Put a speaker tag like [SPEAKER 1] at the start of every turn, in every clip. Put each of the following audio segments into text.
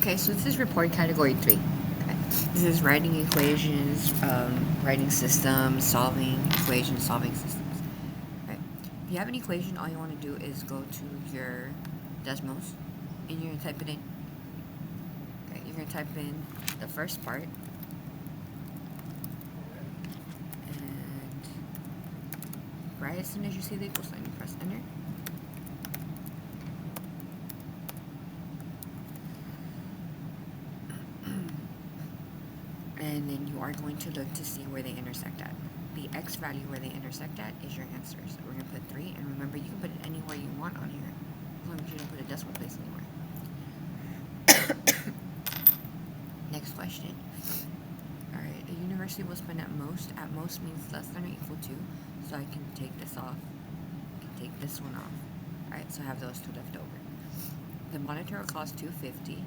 [SPEAKER 1] Okay, so this is report category 3. Okay. This is writing equations, writing systems, solving equations, solving systems. Okay. If you have an equation, all you want to do is go to your Desmos and you're going to type it in. Okay, you're going to type in the first part. And right as soon as you see the equal sign, you press enter. And then you are going to look to see where they intersect at. The x value where they intersect at is your answer. So we're going to put 3, and remember you can put it anywhere you want on here, as long as you don't put a decimal place anywhere. Next question. Alright, a university will spend at most means less than or equal to, so I can take this off. I can take this one off. Alright, so I have those two left over. The monitor will cost $250,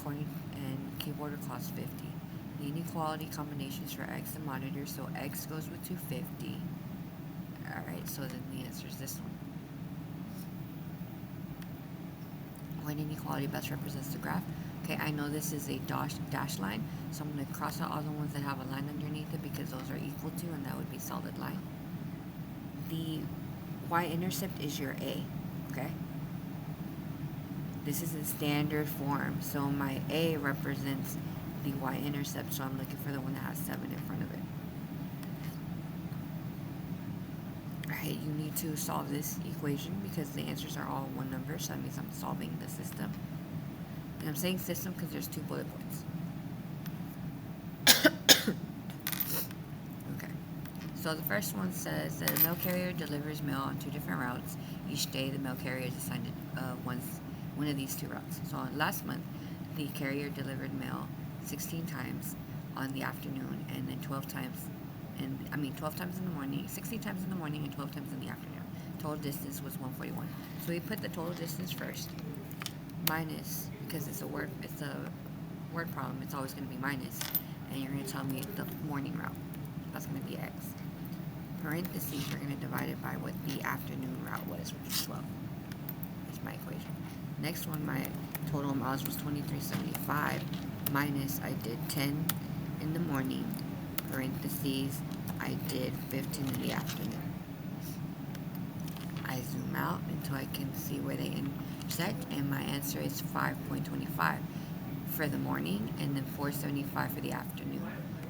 [SPEAKER 1] and keyboard will cost $50. The inequality combinations for x and monitor, so x goes with 250. Alright, so then the answer is this one. What inequality best represents the graph? Okay, I know this is a dash line, so I'm going to cross out all the ones that have a line underneath it because those are equal to, and that would be solid line. The y-intercept is your a, okay? This is in standard form, so my a represents the y-intercept, so I'm looking for the one that has 7 in front of it. Alright, you need to solve this equation because the answers are all one number, so that means I'm solving the system. And I'm saying system because there's 2 bullet points. Okay, so the first one says that a mail carrier delivers mail on 2 different routes. Each day the mail carrier is assigned one of these 2 routes. So last month, the carrier delivered mail 16 times on the afternoon, and then 12 times in the morning, 16 times in the morning and 12 times in the afternoon. Total distance was 141. So we put the total distance first, minus, because it's a word problem, it's always going to be minus, and you're going to tell me the morning route. That's going to be x. Parentheses, you're going to divide it by what the afternoon route was, which is 12. That's my equation. Next one, my total miles was 2375. Minus, I did 10 in the morning, parentheses, I did 15 in the afternoon. I zoom out until I can see where they intersect, and my answer is 5.25 for the morning, and then 475 for the afternoon.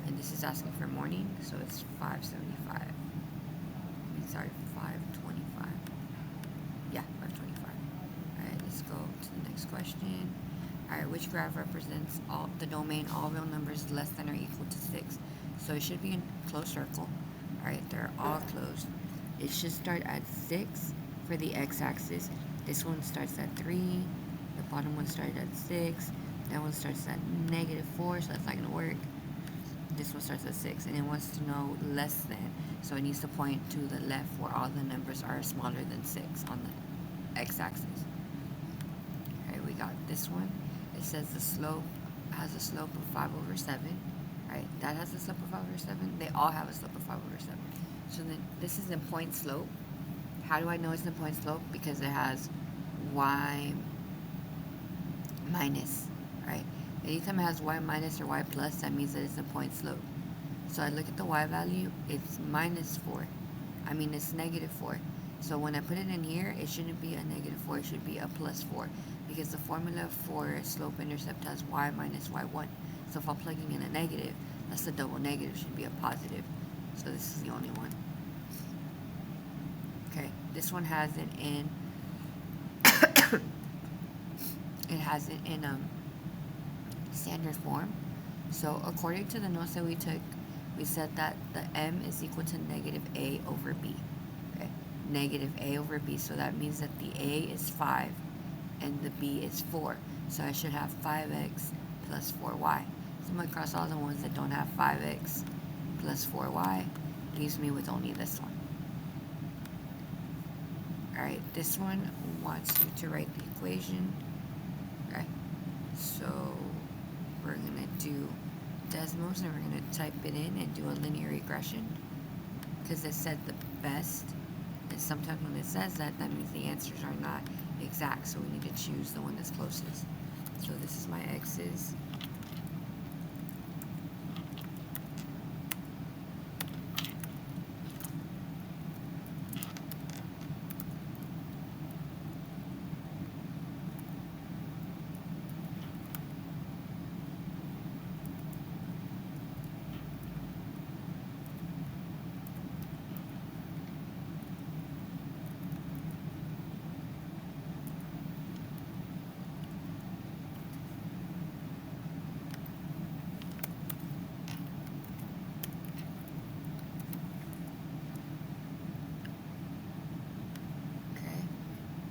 [SPEAKER 1] And this is asking for morning, so it's 575. Sorry, 525. Yeah, 525. Alright, let's go to the next question. Alright, which graph represents the domain all real numbers less than or equal to 6? So it should be in closed circle. Alright, they're all closed. It should start at 6 for the x-axis. This one starts at 3. The bottom one started at 6. That one starts at -4, so that's not going to work. This one starts at 6, and it wants to know less than. So it needs to point to the left where all the numbers are smaller than 6 on the x-axis. Alright, we got this one. It says the slope has a slope of 5/7. Right? That has a slope of 5/7. They all have a slope of 5/7. So then this is in point slope. How do I know it's in point slope? Because it has y minus, right? Anytime it has y minus or y plus, that means that it's in point slope. So I look at the y value, it's -4. It's -4. So when I put it in here, it shouldn't be a -4, it should be a +4. Because the formula for slope-intercept has y minus y1. So if I'm plugging in a negative, that's a double negative, should be a positive. So this is the only one. Okay, this one has it in standard form. So according to the notes that we took, we said that the m is equal to -a over b. Okay, -a over b. So that means that the a is 5 and the b is 4. So I should have 5x plus 4y. So I'm going to cross all the ones that don't have 5x plus 4y. Leaves me with only this one. Alright, this one wants you to write the equation. Okay, so we're going to do Desmos, and we're going to type it in and do a linear regression. Because it said the best, and sometimes when it says that, that means the answers are not exact, so we need to choose the one that's closest. So this is my x's.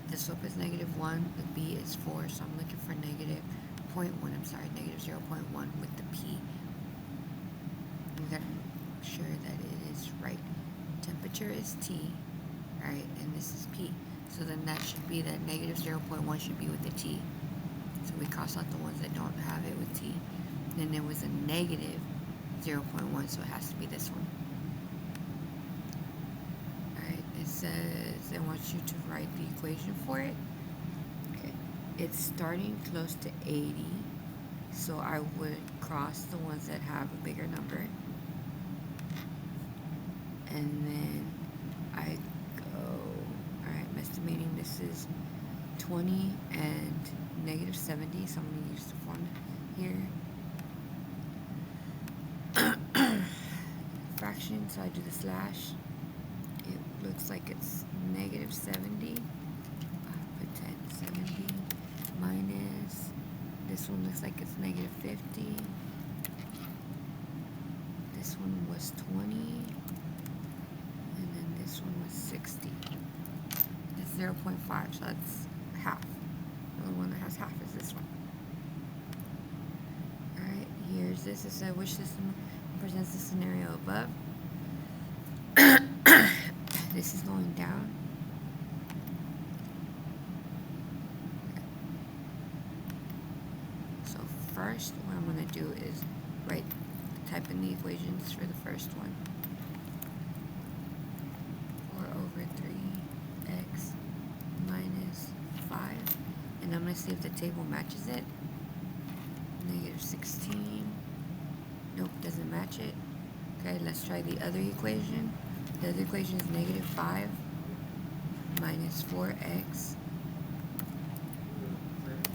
[SPEAKER 1] The slope is -1, the b is 4, so I'm looking for -0.1, I'm sorry, -0.1 with the p. We gotta make sure that it is right. Temperature is T, right, and this is P. So then that should be that -0.1 should be with the T. So we cross out the ones that don't have it with T. Then there was a -0.1, so it has to be this one. It says it wants you to write the equation for it. Okay, it's starting close to 80, so I would cross the ones that have a bigger number, and then I go, alright, I'm estimating this is 20 and -70, so I'm going to use the formula here. Fraction, so I do the slash. It looks like it's -70. Put 1070 minus. This one looks like it's -50. This one was 20, and then this one was 60. That's 0.5, so that's half. The only one that has half is this one. Alright, here's this. It said which system presents the scenario above. This is going down. So first, what I'm going to do is type in the equations for the first one. 4/3x minus 5. And I'm going to see if the table matches it. -16. Nope, doesn't match it. Okay, let's try the other equation. The other equation is -5 minus 4x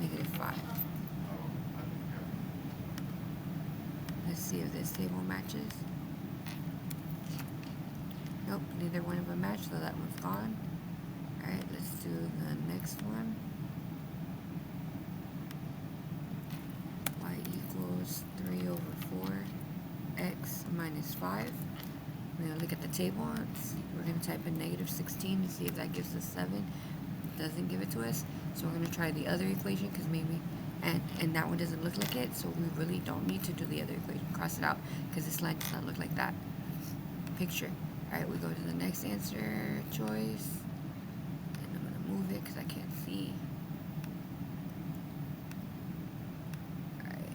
[SPEAKER 1] -5. Let's see if this table matches. Nope, neither one of them match, so that one's gone. Alright, let's do the next one. Y equals 3/4x minus 5. We're going to look at the table. We're going to type in -16 to see if that gives us 7. It doesn't give it to us. So we're going to try the other equation because maybe, and that one doesn't look like it. So we really don't need to do the other equation. Cross it out because this line does not look like that picture. Alright, we go to the next answer choice. And I'm going to move it because I can't see. Alright,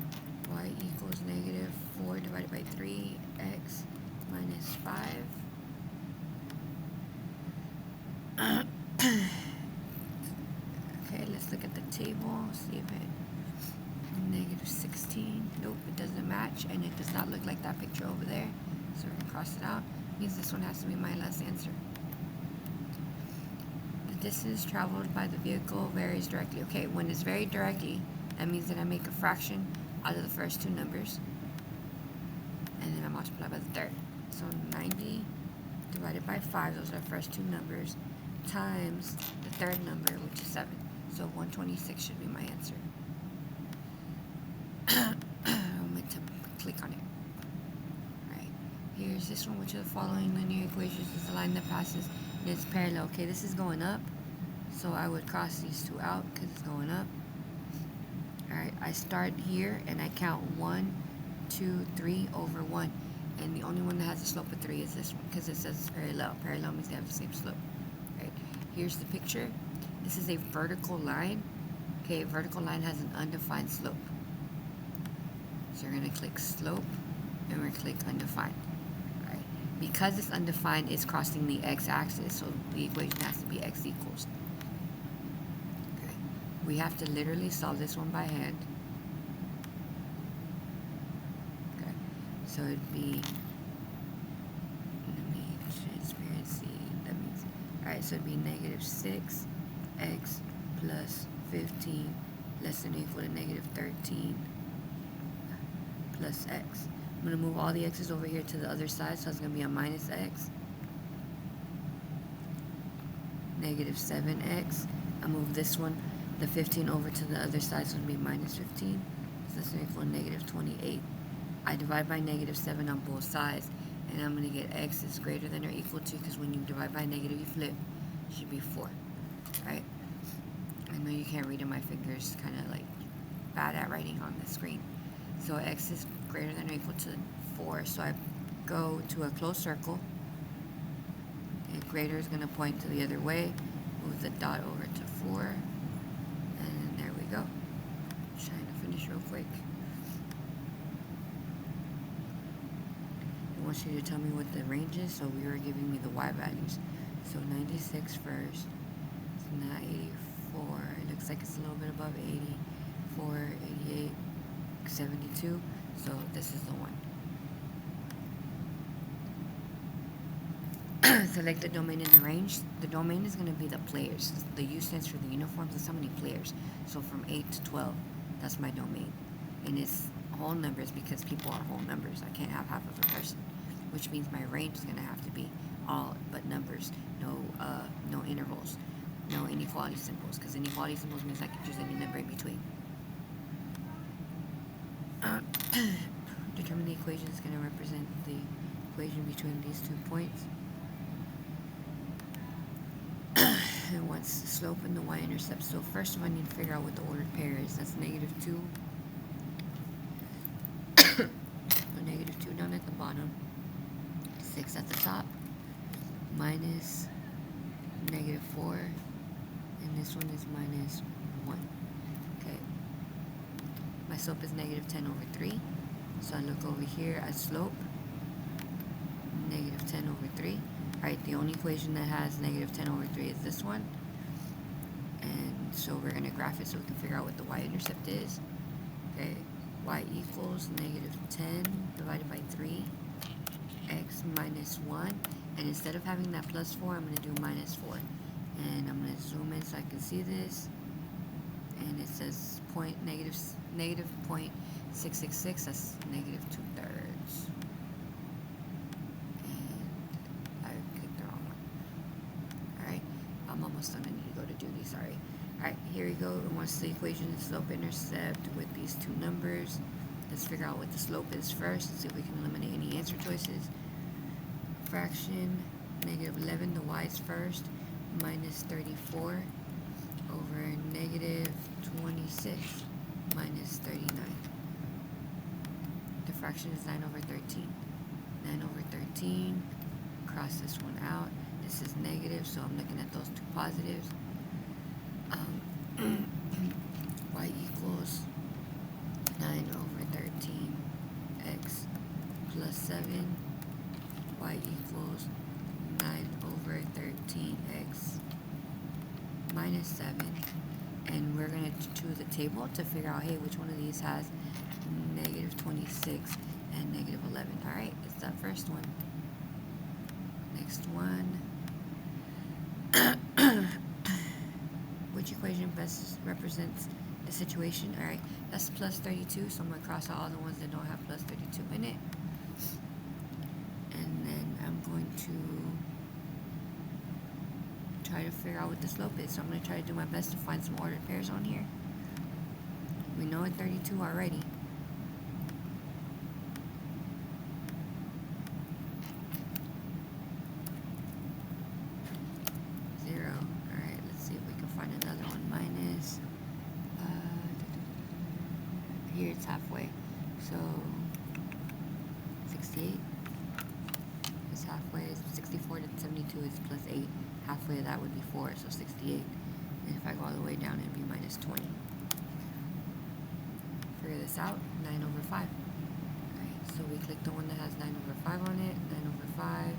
[SPEAKER 1] y equals -4 divided by 3x minus 5. Okay, let's look at the table, see if it -16. Nope, it doesn't match, and it does not look like that picture over there. So we're gonna cross it out. Means this one has to be my last answer. The distance traveled by the vehicle varies directly. Okay, when it's very directly, that means that I make a fraction out of the first two numbers, and then I multiply by the third. So 90 divided by 5, those are the first two numbers, times the third number, which is 7. So 126 should be my answer. I'm going to click on it. Alright, here's this one. Which of the following linear equations is the line that passes and it's parallel? Okay, this is going up, so I would cross these two out because it's going up. Alright, I start here and I count 1, 2, 3 over 1. And the only one that has a slope of 3 is this one because it says it's parallel. Parallel means they have the same slope. Right? Here's the picture. This is a vertical line. Okay, a vertical line has an undefined slope. So you're going to click slope and we're going to click undefined. Right? Because it's undefined, it's crossing the x-axis, so the equation has to be x equals. Okay. We have to literally solve this one by hand. So it'd be, let me transparency, that means, alright, so it'd be negative 6x plus 15 less than or equal to negative 13 plus x. I'm going to move all the x's over here to the other side, so it's going to be a minus x. Negative 7x. I move this one, the 15 over to the other side, so it'll be minus 15. So that's going to equal negative 28. I divide by negative 7 on both sides, and I'm going to get x is greater than or equal to, because when you divide by negative, you flip. It should be 4. Right? I know you can't read in my fingers, kind of like bad at writing on the screen. So x is greater than or equal to 4, so I go to a closed circle. And greater is going to point to the other way. Move the dot over to 4. And there we go. Just trying to finish real quick. It wants you to tell me what the range is, so we were giving me the y values. So 96 first. It's not 84. It looks like it's a little bit above 84, 88, 72. So this is the one. Select the domain in the range. The domain is going to be the players. The U stands for the uniforms. There's how many players. So from 8 to 12, that's my domain. And it's whole numbers because people are whole numbers. I can't have half of a person, which means my range is going to have to be all but numbers. No intervals. No inequality symbols, because inequality symbols means I can choose any number in between. Determine the equation is going to represent the equation between these 2 points. And what's the slope and the y-intercept. So first of all, I need to figure out what the ordered pair is. That's negative 2. So negative 2 down at the bottom. 6 at the top. Minus negative 4. And this one is minus 1. Okay. My slope is negative 10 over 3. So I look over here at slope. Negative 10 over 3. Right, the only equation that has negative 10 over 3 is this one. And so we're going to graph it so we can figure out what the y-intercept is. Okay, y equals negative 10 divided by 3, x minus 1. And instead of having that plus 4, I'm going to do minus 4. And I'm going to zoom in so I can see this. And it says negative 0.666, that's negative 2/3. Almost done. I need to go to duty, sorry. Alright, here we go. It wants the equation of slope intercept with these 2 numbers. Let's figure out what the slope is first and see if we can eliminate any answer choices. Fraction, negative 11, the y's first, minus 34 over negative 26 minus 39. The fraction is 9 over 13. 9 over 13, cross this one out. This is negative, so I'm looking at those 2 positives. Y equals 9 over 13 x plus 7. Y equals 9 over 13 x minus 7. And we're going to choose a table to figure out, hey, which one of these has negative 26 and negative 11. Alright, it's that first one. Next one. Which equation best represents the situation? Alright, that's plus 32, so I'm going to cross out all the ones that don't have plus 32 in it. And then I'm going to try to figure out what the slope is. So I'm going to try to do my best to find some ordered pairs on here. We know it's 32 already. Here it's halfway, so 68 is halfway. 64 to 72 is plus 8. Halfway of that would be 4, so 68. And if I go all the way down, it'd be minus 20. Figure this out. 9 over 5. Alright, so we click the one that has 9 over 5 on it. 9 over 5.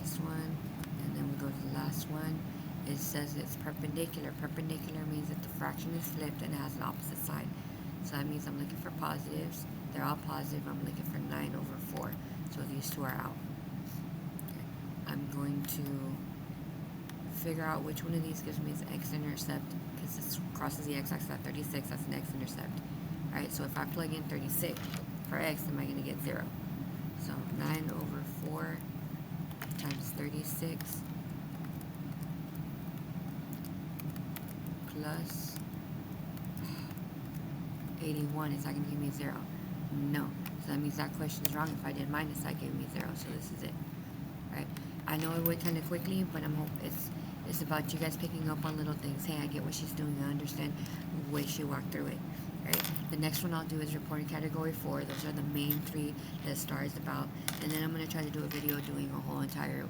[SPEAKER 1] This one, and then we go to the last one. It says it's perpendicular. Perpendicular means that the fraction is flipped and it has an opposite side. So that means I'm looking for positives. They're all positive. I'm looking for 9 over 4. So these two are out. Okay. I'm going to figure out which one of these gives me its x-intercept, because this crosses the x-axis at 36. That's an x-intercept. Alright, so if I plug in 36 for x, am I going to get 0? So 9 over 4 times 36 plus 81. Is that going to give me 0? No. So that means that question is wrong. If I did minus, that gave me 0. So this is it. Right? I know it went kind of quickly, but it's about you guys picking up on little things. Hey, I get what she's doing. I understand the way she walked through it. Right? The next one I'll do is reporting category 4. Those are the main 3 that STAR is about. And then I'm going to try to do a video doing a whole entire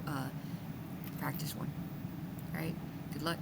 [SPEAKER 1] practice one. Alright? Good luck.